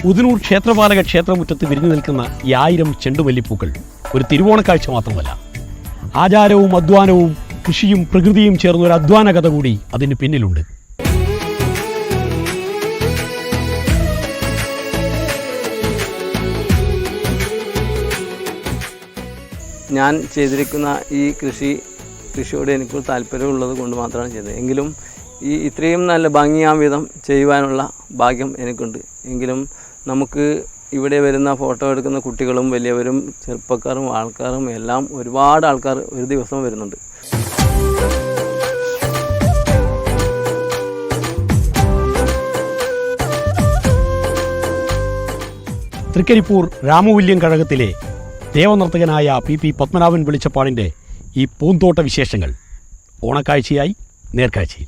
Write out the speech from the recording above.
ഉദനൂർ ക്ഷേത്രപാലക ക്ഷേത്രമുറ്റത്ത് വിരിഞ്ഞു നിൽക്കുന്ന ഈ 1000 ചെണ്ടുമല്ലിപ്പൂക്കൾ ഒരു തിരുവോണക്കാഴ്ച മാത്രമല്ല, ആചാരവും അധ്വാനവും കൃഷിയും പ്രകൃതിയും ചേർന്ന ഒരു അധ്വാന കഥ കൂടി അതിന് പിന്നിലുണ്ട്. ഞാൻ ചെയ്തിരിക്കുന്ന ഈ കൃഷിയോട് എനിക്ക് താല്പര്യമുള്ളത് കൊണ്ട് മാത്രമാണ് ചെയ്തത്. എങ്കിലും ഇത്രയും നല്ല ഭംഗിയാം വിധം ചെയ്യുവാനുള്ള ഭാഗ്യം എനിക്കുണ്ട്. എങ്കിലും നമുക്ക് ഇവിടെ വരുന്ന ഫോട്ടോ എടുക്കുന്ന കുട്ടികളും വലിയവരും ചെറുപ്പക്കാരും ആൾക്കാരും എല്ലാം ഒരുപാട് ആൾക്കാർ ഒരു ദിവസം വരുന്നുണ്ട്. തൃക്കരിപ്പൂർ രാമവില്യം കഴകത്തിലെ ദേവനർത്തകനായ പി പത്മനാഭൻ വെളിച്ചപ്പാടിൻ്റെ ഈ പൂന്തോട്ട വിശേഷങ്ങൾ ഓണക്കാഴ്ചയായി നേർക്കാഴ്ചയിൽ.